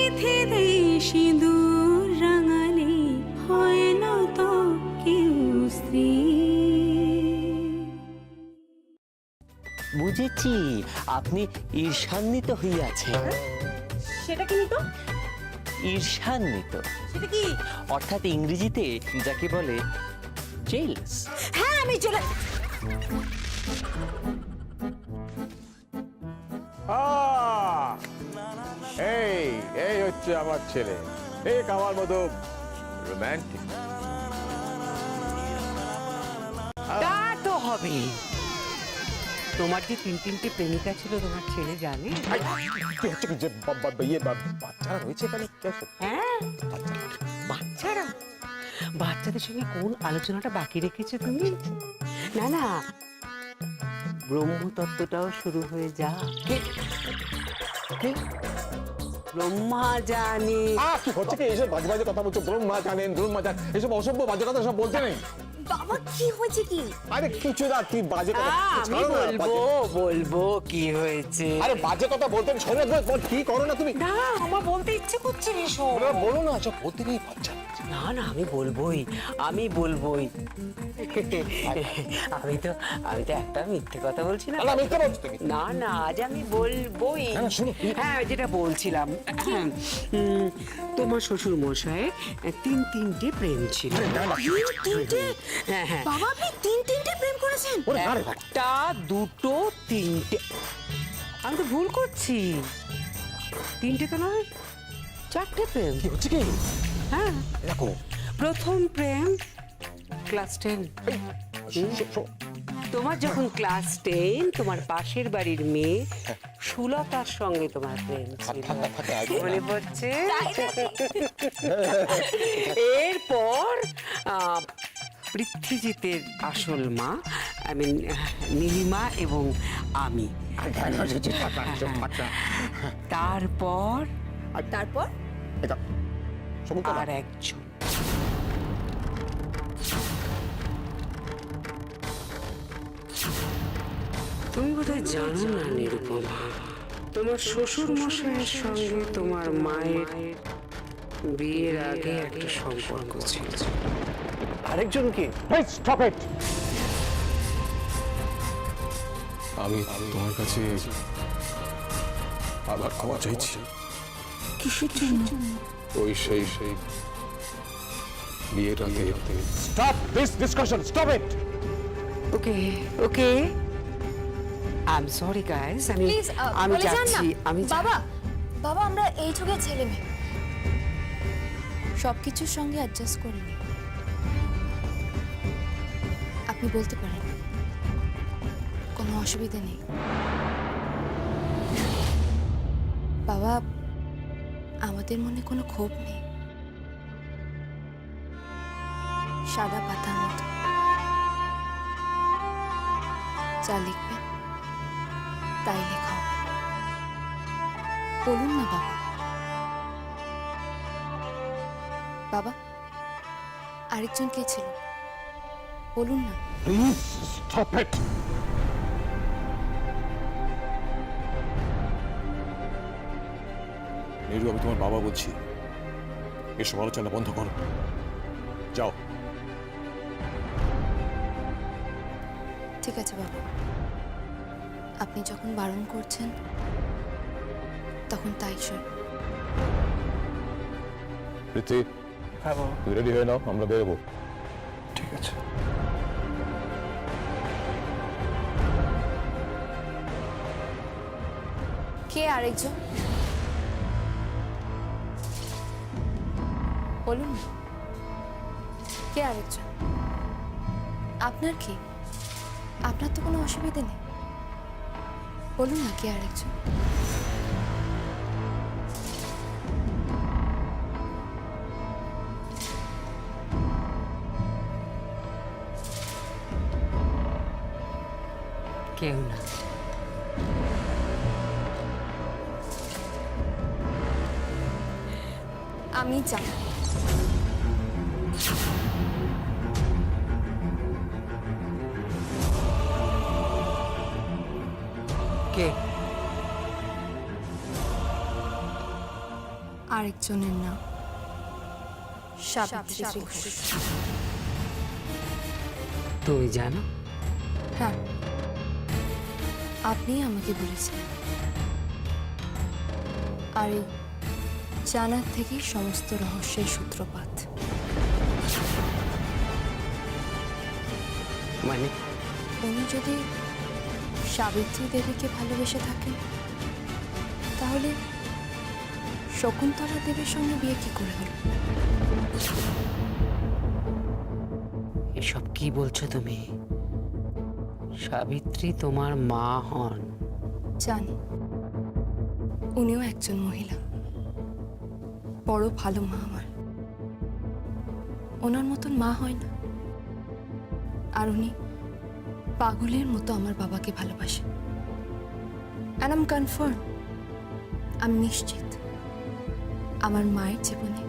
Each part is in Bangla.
চিঠিতে সিঁদুর রাঙালে হয় না তো কেউ স্ত্রী। বুঝেছি, আপনি ঈর্ষান্বিত হইয়াছেন। সেটা কিন্তু ঈর্ষান্বিত সেটা কি? অর্থাৎ ইংরেজিতে যাকে বলে জেলস। হ্যাঁ আমি চলে এই এই হচ্ছে আমার ছেলে, ঠিক আমার মতো রোমান্টিক। তা তো হবে। তোমার যে তিনটে প্রেমিকা ছিল তোমার ছেলে জানে? বাচ্চারা রয়েছে এখানে। হ্যাঁ, বাচ্চারা। বাচ্চাদের সঙ্গে কোন আলোচনাটা বাকি রেখেছো তুমি? না না, ব্রহ্মতত্ত্বটাও শুরু হয়ে যা। ব্রহ্মা জানে। কি হচ্ছে কি? এসব বাজে বাজে কথা বলছো। ব্রহ্মা জানেন, ব্রহ্মা জান, এসব অসভ্য বাজে কথা সব বলতে নেই। বাবা কি হয়েছে কি? আরে কিছু না, তুই বাজে কথা আমি বলবো কি হয়েছে। আরে বাজে কথা বলতে সমাজ কি করো না তুমি? না, আমার বলতে ইচ্ছে করছে ভীষণ। বলো না, সব বলতে নেই বাচ্চা। না না, আমি বলবোই। আমি তো একটা মিথ্যে কথা বলছি না। মিথ্যে বলছো তুমি? না না, আজ আমি বলবোই। হ্যাঁ, যেটা বলছিলাম, তোমার শ্বশুর মশাইয়ের তিনটে প্রেম ছিল। তিনটে? হ্যাঁ হ্যাঁ, বাবা আপনি তিনটে প্রেম করেছেন? একটা, দুটো, তিনটে। আমি তো ভুল করছি। তিনটে তো নয়, 4টে প্রেম। কি হচ্ছে কি? হ্যাঁ, দেখো প্রথম প্রেম ক্লাস 10। তোমার যখন ক্লাস 10, তোমার পাশের বাড়ির মেয়ে সুলতার সঙ্গে তোমার প্রেম ছিল, মনে পড়ছে? এরপর পৃথ্বীজিতের আসল মা, নীলিমা এবং আমি। তারপর আর একজন। তুমি বোধহয় জানো না নিরুপমা, তোমার শ্বশুর মশাইয়ের সঙ্গে তোমার মায়ের বিয়ের আগে একটা সম্পর্ক ছিল। আরেকজন কি? Stop it. আমি তোমার কাছে আবার ক্ষমা চাইছি। কিসের জন্য? ওই সেই বিয়ের আগে। Stop this discussion, stop it. Okay, I am sorry guys. আমি বলে যান না। যাচ্ছি। বাবা আমরা এই যুগের ছেলে মেয়ে, সবকিছুর সঙ্গে অ্যাডজাস্ট করে নিই। আপনি বলতে পারেন, কোনো অসুবিধা নেই। বাবা, আমাদের মনে কোনো ক্ষোভ নেই। সাদা পাতার মতো যা লিখবেন তাই লেখা হবে। বলুন না বাবা। বাবা, আরেকজন কে ছিল বলুন না। Please stop it. নিরু, আমি তোমার বাবা বলছি, এসব আলোচনা বন্ধ করো। যাও। ঠিক আছে বাবা, আপনি যখন বারণ করছেন তখন তাই শুন। প্রীতি, তুমি রেডি হয়ে নাও, আমরা বেরোবো। ঠিক আছে। কে আরেকজন বলুন না। কে আরেকজন? আপনার কি? আপনার তো কোনো অসুবিধা নেই, বলুন না কে আরেকজন। কেউ না। আমি জানি। কে? আরেকজনের নাম সাবিত্রী ঘোষ। তুমি জানো? হ্যাঁ, আপনি আমাকে বলেছেন। আর এই জানার থেকেই সমস্ত রহস্যের সূত্রপাত। মানে উনি যদি সাবিত্রী দেবীকে ভালোবেসে থাকেন, তাহলে শকুন্তলা দেবীর সঙ্গে বিয়ে কি করে হলো? এসব কি বলছো তুমি? সাবিত্রী তোমার মা হন। জানি, উনিও একজন মহিলা, বড় ভালো মা আমার। ওনার মতন মা হয় না। আর উনি পাগলের মতো আমার বাবাকে ভালোবাসে। অ্যান্ড আই এম কনফার্ম, আমি নিশ্চিত আমার মায়ের জীবনে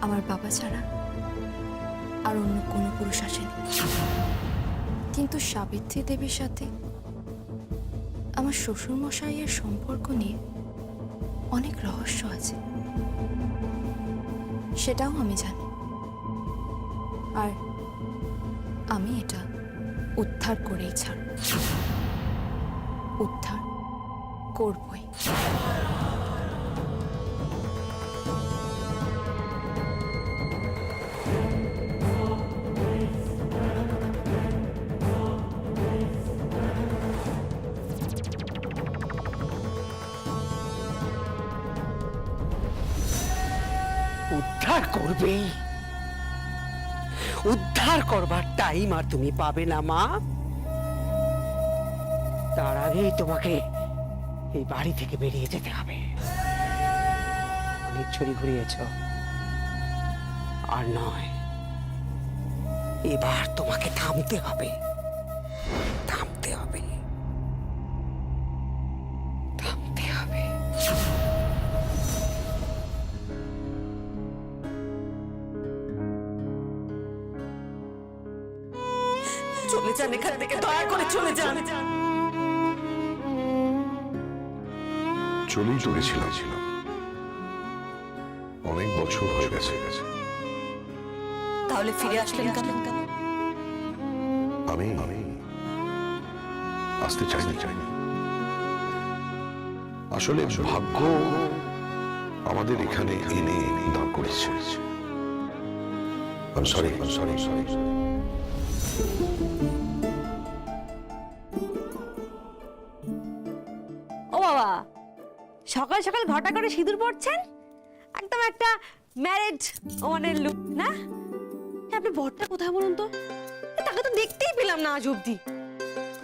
আমার বাবা ছাড়া আর অন্য কোনো পুরুষ আসেনি। কিন্তু সাবিত্রী দেবীর সাথে আমার শ্বশুরমশাইয়ের সম্পর্ক নিয়ে অনেক রহস্য আছে, সেটাও আমি জানি। আর আমি এটা উদ্ধার করেই ছাড়ব, উদ্ধার করবই। উদ্ধার করবে? উদ্ধার করবার টাইম আর তুমি পাবে না মা। তার আগেই তোমাকে এই বাড়ি থেকে বেরিয়ে যেতে হবে। অনেক ছড়ি ঘুরিয়েছ, আর নয়, এবার তোমাকে থামতে হবে। থামতে হবে, থামতে হবে। চলে যান এখান থেকে, দয়া করে চলে যান। চলেই তো গেছিলাম, অনেক বছর হয়ে গেছে। তাহলে ফিরে আসলেন কেন? আমি আসতে চাইনি। আসলে ভাগ্য আমাদের এখানে এনে দান করেছে। সরি। ও বাবা, সকাল সকাল ঘটা করে সিঁদুর পড়ছেন, একদম একটা ম্যারেজ মানে লুক না? আপনি বরটা কোথায় বলুন তো? তাকে তো দেখতেই পেলাম না আজ অব্দি।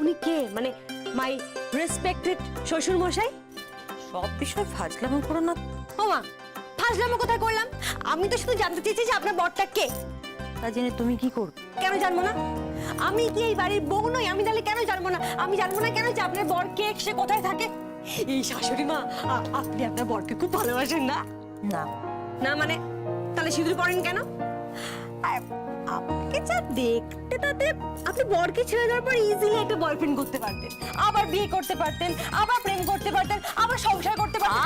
উনি কে? মানে মাই রেসপেক্টেড শ্বশুর মশাই? সব বিষয় ফাজলামো করো না। ও মা, ফাজলামো কোথায় করলাম? আমি তো শুধু জানতে চেয়েছি যে আপনার বরটা কে। তা জেনে তুমি কি করবে? কেন জানবো না? আমি কি এই বাড়ির বউ নই? আমি তাহলে কেন জানবো না? আমি জানবো না কেন যে আপনার বর কে, সে কোথায় থাকে? এই শাশুড়ি মা, আপনি আপনার বরকে খুব ভালোবাসেন না? না না মানে তাহলে সিঁদুর পরেন কেন? আপনাকে যা দেখতে তাতে আপনি বরকে ছেড়ে দেওয়ার পর ইজিলি একটা বয়ফ্রেন্ড করতে পারতেন, আবার বিয়ে করতে পারতেন, আবার প্রেম করতে পারতেন, আবার সংসার করতে পারতেন।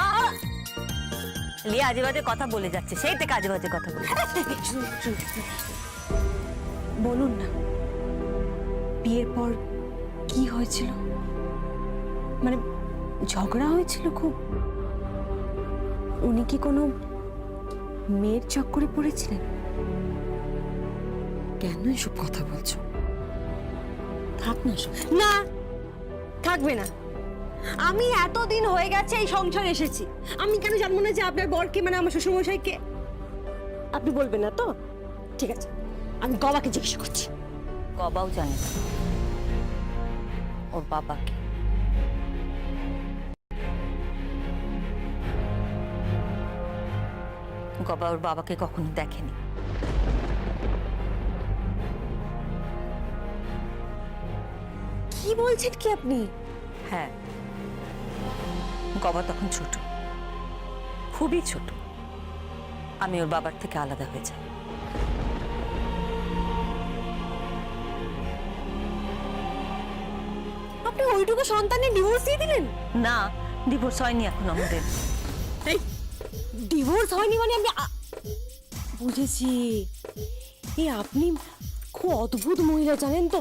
লিয়া আজে বাজে কথা বলে যাচ্ছে, সেই থেকে আজে বাজে কথা বলে। বলুন না, বিয়ের পর কি হয়েছিল? মানে ঝগড়া হয়েছিল খুব? উনি কি কোনো মেয়ের চক্করে পড়েছিলেন? কেন এসব কথা বলছো? থাক না সব। না, থাকবে না। আমি এতদিন হয়ে গেছে এই সংসারে এসেছি, আমি কেন জানবো না যে আপনার বরকে, মানে আমার শ্বশুরমশাইকে? আপনি বলবেন না তো? ঠিক আছে, আমি গবাকে জিজ্ঞাসা করছি। গবাও জানে না ওর বাবাকে। গবা ওর বাবাকে কখনো দেখেনি। কি বলছেন কি আপনি? হ্যাঁ, গবা তখন ছোট, খুবই ছোট। আমি ওর বাবার থেকে আলাদা হয়ে যাই। আপনি ওইটুকু সন্তানের ডিভোর্স দিয়ে দিলেন? না, ডিভোর্স হয়নি এখন আমাদের। এই ডিভোর্স হয়নি মানে আমি বুঝেছি। এই আপনি খুব অদ্ভুত মহিলা, জানেন তো?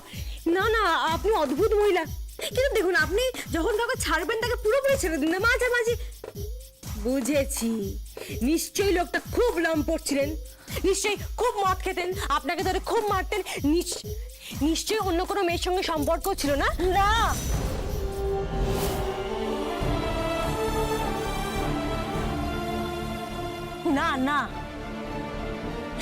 না না, আপনি অদ্ভুত মহিলা। কিন্তু দেখুন, আপনি যখন কাউকে ছাড়বেন তাকে পুরোপুরি ছেড়ে দিন না, মাঝে মাঝে। বুঝেছি, নিশ্চয়ই লোকটা খুব লম্পট ছিলেন, নিশ্চয়ই খুব মদ খেতেন, আপনাকে ধরে খুব মারতেন, নিশ্চয়ই অন্য কোনো মেয়ের সঙ্গে সম্পর্ক ছিল। না না, না না,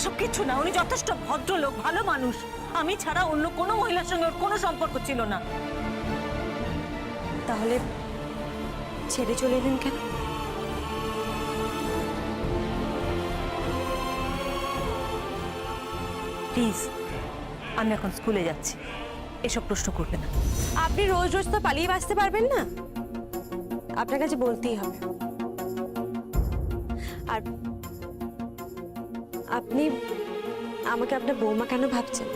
সব কিছু না। উনি যথেষ্ট ভদ্রলোক, ভালো মানুষ। আমি ছাড়া অন্য কোনো মহিলার সঙ্গে ওর কোনো সম্পর্ক ছিল না। তাহলে ছেড়ে চলে এলেন কেন? প্লিজ, আমি এখন স্কুলে যাচ্ছি, এসব প্রশ্ন করবে না। আপনি রোজ রোজ তো পালিয়ে বাঁচতে পারবেন না, আপনার কাছে বলতেই হবে। আর আপনি আমাকে আপনার বৌমা কেন ভাবছেন?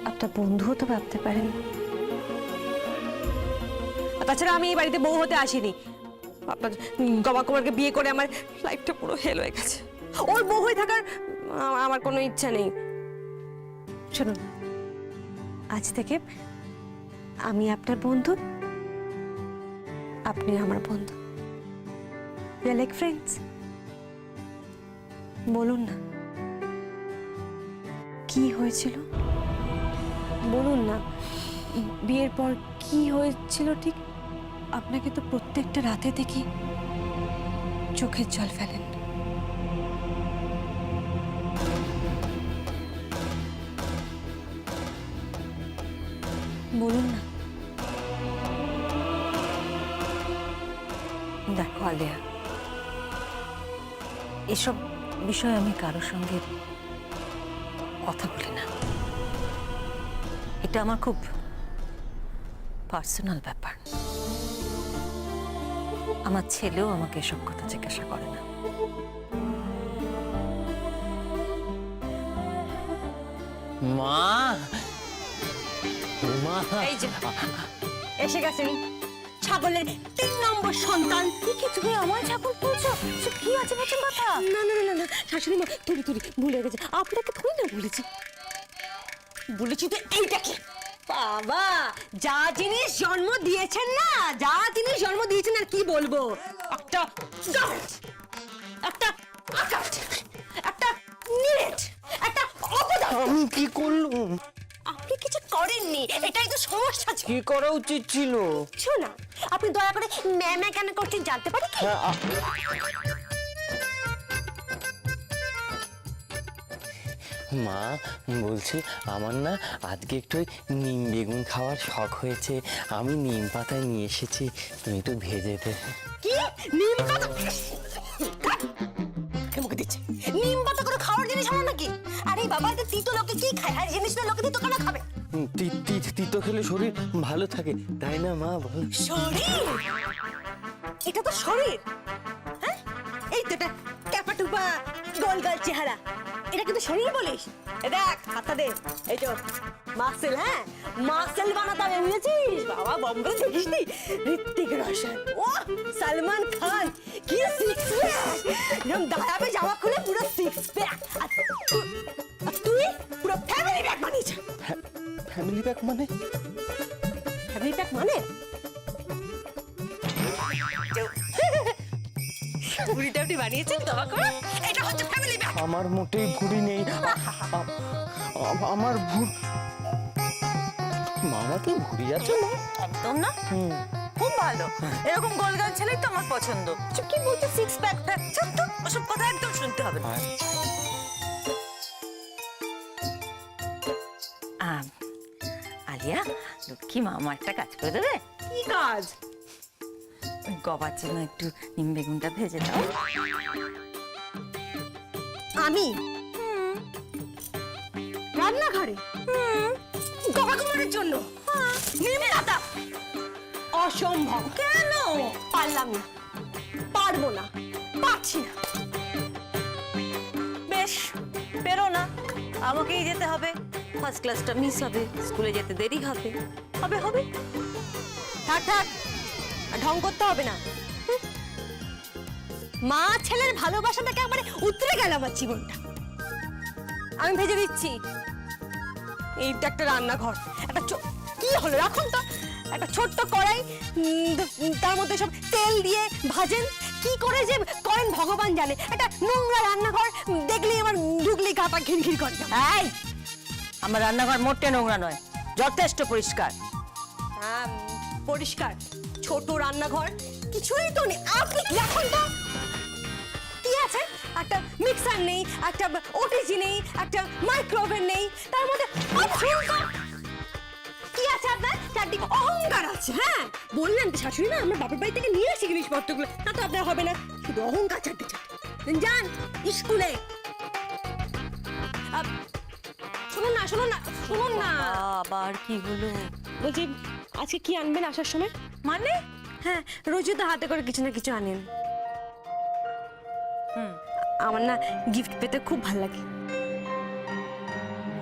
আপনার বন্ধুও তো ভাবতে পারেন। আর তাছাড়া আমি এই বাড়িতে বউ হতে আসিনি। আপনার গবা কুমারকে বিয়ে করে আমার লাইফটা পুরো হেল হয়ে গেছে। ওর বউ হয়ে থাকার আমার কোনো ইচ্ছা নেই। শুনুন, আজ থেকে আমি আপনার বন্ধু, আপনি আমার বন্ধু। We are like friends. বলুন না, কি হয়েছিল বলুন না। বিয়ের পর কি হয়েছিল ঠিক? আপনাকে তো প্রত্যেকটা রাতে দেখি চোখের জল ফেলেন। বলুন না। দেখো আলিয়া, এসব বিষয়ে আমি কারোর সঙ্গে কথা বলি না। এটা আমার খুব পার্সোনাল ব্যাপার। আমার ছেলেও আমাকে এসব কথা জিজ্ঞাসা করে না। মা, মা, এই যে এসে গেছেন ছাগলের 3 নম্বর সন্তান। কি তুমি আমার ছাগল বলছো? কি আছে বলছেন কথা? না না না না, শাশুড়ি মা, তুই ভুলে গেছে। আপনাকে তুই না বলেছি, বলেছি তো এইটাকে। বাবা, যা জিনিস জন্ম দিয়েছেন না, যা জিনিস জন্ম দিয়েছেন, আর কি বলবো। একটা একটা আকাশ, একটা নিরেট, একটা অবদান। আমি কি করলাম? আপনি কিছু করেননি, এটাই তো সমস্যা ছিল। কি করা উচিত ছিল? কিছু না। আপনি দয়া করে ম্যামা কেন করছেন জানতে পারি কি? মা, বলছি আমার না আজকে একটু ওই নিম বেগুন খাওয়ার শখ হয়েছে। আমি নিম পাতায় নিয়ে এসেছি, তুমি একটু ভেজে দে। কি নিম পাতা? মুখে দিচ্ছে নিম পাতা করে খাওয়ার জিনিস হলো নাকি? আরে বাবা, তো তিতো লোকে কি খায়, আর জিনিসটা লোকে তিতো কেন খাবে? তিতো খেলে শরীর ভালো থাকে, তাই না মা? বল। শরীর? এটা তো শরীর, হ্যাঁ? এই তো এটা ক্যাপাটুপা গোলগাল চেহারা, এটা কিন্তু শরীর বলিস? দেখ হাতটা দে, এই তো মাসেল। হ্যাঁ, মাসেল বানাতে হবে, বুঝেছিস? বাবা, বম্বে দেখিস নি? ঋত্বিক রোশন, ও সালমান খান, কি সিক্স প্যাক! এরকম দাঁড়াবে জামা খুলে পুরো সিক্স প্যাক। আর তুই পুরো ফ্যামিলি প্যাক বানিয়েছ। ফ্যামিলি প্যাক মানে? ফ্যামিলি প্যাক মানে বুড়িটা আপনি বানিয়েছেন তোমা করে? এটা হচ্ছে ফ্যামিলি প্যাক। আমার মোটেই ভুঁড়ি নেই। আমার মামা কি ভুঁড়ি আছে না? একদম না, খুব ভালো। এরকম গোলগাল ছেলেই তো আমার পছন্দ। কি বলছো সিক্স প্যাক? তো ওসব কথা একদম শুনতে হবে না। আলিয়া, লক্ষ্মী মামা একটা কাজ করে দেবে। কি কাজ? ওই গবার জন্য একটু নিম বেগুনটা ভেজে দাও। আমি রান্নাঘরে গবা কুমারের জন্য নিম পাতা? অসম্ভব। কেন? পারলাম না, পারবো না, পারছি না। বেশ, বেরো না, আমাকেই যেতে হবে। ফার্স্ট ক্লাসটা মিস হবে, স্কুলে যেতে দেরি হবে। হবে হবে। থাক থাক, আর ঢং করতে হবে না। মা ছেলের ভালোবাসাটাকে একেবারে উতরে গেল আমার জীবনটা। আমি ভেজে দিচ্ছি। এইটা একটা রান্নাঘর, একটা কি হলো রাখুন তো, একটা ছোট্ট কড়াই, তার মধ্যে সব তেল দিয়ে ভাজেন, কি করে যে করেন ভগবান জানে। একটা নোংরা রান্নাঘর দেখলেই আমার ঢুকলেই গা পা ঘিরঘির করে। এই, আমার রান্নাঘর মোটে নোংরা নয়, যথেষ্ট পরিষ্কার। হ্যাঁ পরিষ্কার, ছোট রান্নাঘর, কিছুই তো নেই। আপনি রাখুন তো, কি আছে? একটা মিক্সার নেই, একটা ওটিজি নেই, একটা মাইক্রোওভেন নেই, তার মধ্যে কি আছে আপনার? চারদিকে অহংকার আছে। হ্যাঁ বললেন তো শাশুড়ি না, আমরা বাপের বাড়ি থেকে নিয়ে আসি জিনিসপত্রগুলো, তা তো আপনার হবে না, শুধু অহংকার চারটে চারটে। যান স্কুলে। শুনুন না শুনুন না শুনুন না, আবার কি হলো? বলছি আজকে কি আনবেন আসার সময়? মানে? হ্যাঁ রোজই তো হাতে করে কিছু না কিছু আনেন। আমার না গিফট পেতে খুব ভালো লাগে।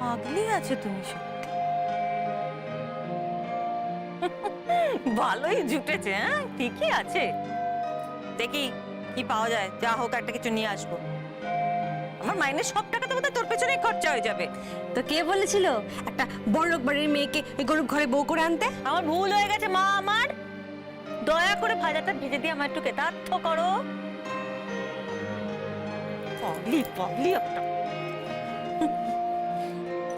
পাগলি আছে তুমি সব। ভালোই জুটেছে, হ্যাঁ ঠিকই আছে। দেখি কি পাওয়া যায়, যা হোক একটা কিছু নিয়ে আসবো। আমার মাইনের সব টাকা তো বোধহয় তোর পেছনেই খরচা হয়ে যাবে। তো কে বলেছিল একটা বড়লোক বাড়ির মেয়েকে এই গরিব ঘরে বউ করে আনতে? আমার ভুল হয়ে গেছে মা, আমার দয়া করে ভাজাটা ভেজে দিয়ে আমার একটু কেতার্থ করো। পাগলি পাগলি একটা।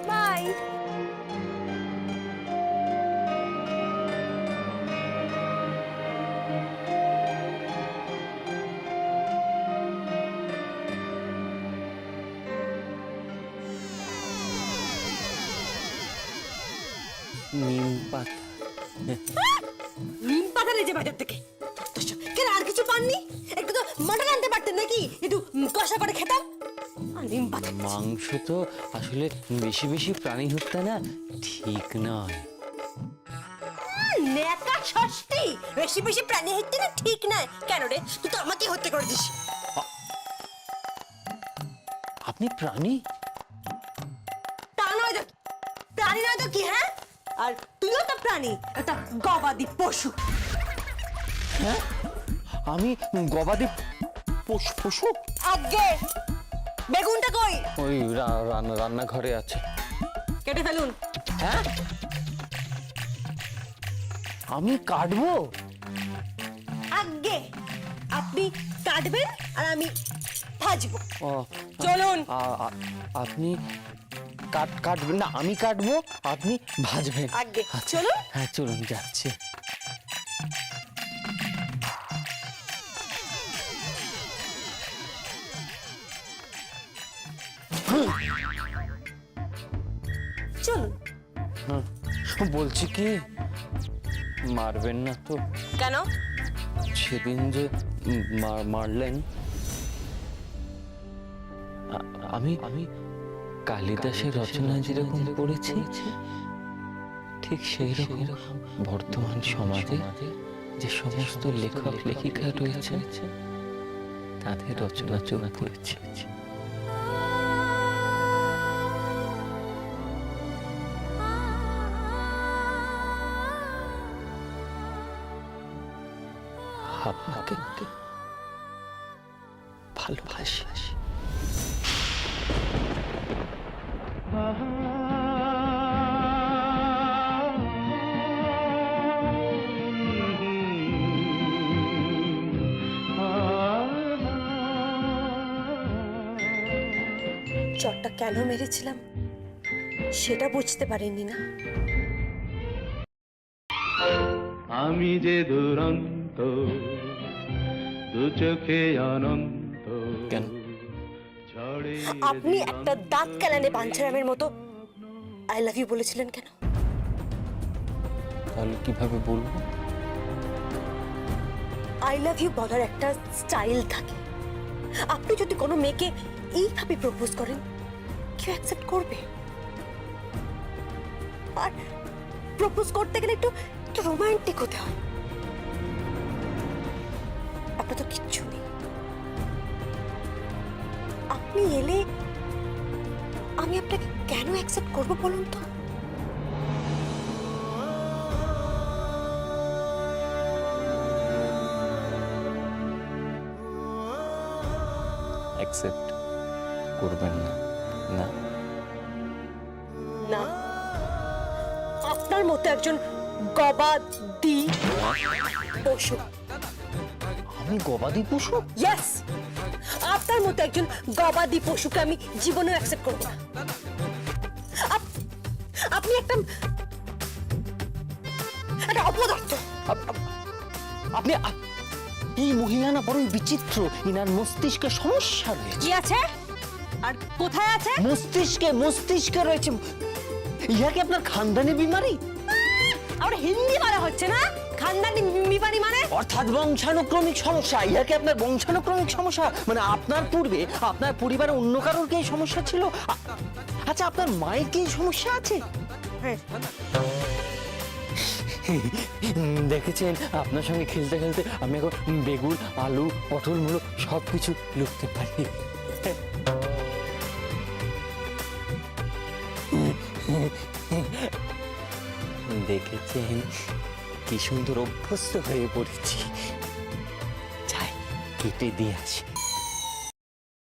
বাই। নিম পাতা। নিম পাতা নিয়ে যে বাজার থেকে। কেন আর কিছু পাননি? একটু তো মাটন আনতে পারতেন নাকি, একটু কষা করে খেতাম। আর নিম পাতা মাংস তো আসলে বেশি বেশি প্রাণী হত্যা না ঠিক নয়। নেকা ষষ্ঠী, বেশি বেশি প্রাণী হত্যা না ঠিক নয়। কেন রে, তুই তো আমাকে হত্যা করে দিস। আপনি প্রাণী? তা নয় তো, প্রাণী নয় তো কি? হ্যাঁ, আর তুইও তো প্রাণী, একটা গবাদি পশু। হ্যাঁ আমি গবাদি পশু? আগে বেগুনটা কই? ওই রান্নাঘরে আছে। কেটে ফেলুন। হ্যাঁ আমি কাটবো? আগে আপনি কাটবেন আর আমি ভাজবো। ও, চলুন। আপনি কাটবেন না, আমি কাটবো, আপনি ভাজবেন। আগে আচ্ছা, চলুন। হ্যাঁ চলুন, যাচ্ছে। চলুন। বলছি কি, মারবেন না তো? কেন? সেদিন যে মারলেন, আমি কালিদাসের রচনা যেরকম পড়েছি ঠিক সেই রকম বর্তমান সমাজে যে সমস্ত লেখক লেখিকা রয়েছে তাদের রচনা চোখ পড়েছি। আপনাকে ভালোবাসি। চটটা কেন মেরেছিলাম সেটা বুঝতে পারিনি না। আমি যে দুরন্ত, দু চোখে অনন্ত। কেন? আপনি একটা দাঁত কেলানে বাঞ্ছারামের মতো আই লাভ ইউ বলেছিলেন কেন? তাহলে কিভাবে বলবো? আই লাভ ইউ বলার একটা স্টাইল থাকে। আপনি যদি কোনো মেয়েকে এইভাবে প্রপোজ করেন, কেউ অ্যাকসেপ্ট করবে? আর প্রপোজ করতে গেলে একটু রোমান্টিক হতে হয়। আপনার তো কিচ্ছু নেই। আপনি এলে আমি আপনাকে কেন অ্যাকসেপ্ট করব বলুন তো? অ্যাকসেপ্ট করবেন না, না? না, আপনার মতো একজন গবাদি পশু, আমি গবাদি পশু? ইয়েস, আপনার মতো একজন গবাদি পশুকে আমি জীবনেও অ্যাকসেপ্ট করব না। আপনি একটা অপদার্থ। আপনি এই মহিলা না বড়ই বিচিত্র, ইনার মস্তিষ্কে সমস্যা রয়েছে। কি আছে আর কোথায় আছে? মস্তিষ্কে রয়েছে। ইহা কি আপনার খানদানি বিমারি? আমার হিন্দি মারা হচ্ছে না, খানদানি বিমারি মানে? অর্থাৎ বংশানুক্রমিক সমস্যা। ইহা কি আপনার বংশানুক্রমিক সমস্যা? মানে আপনার পূর্বে আপনার পরিবারে অন্য কারোর কি এই সমস্যা ছিল? আচ্ছা, আপনার মায়ের কি এই সমস্যা আছে? দেখেছেন, আপনার সঙ্গে খেলতে খেলতে আমি এখন বেগুন, আলু, পটল, মূলো সবকিছু লুকতে পারি। দেখেছেন কি সুন্দর অভ্যস্ত হয়ে পড়েছি। যাই, কেটে দিয়ে আসি।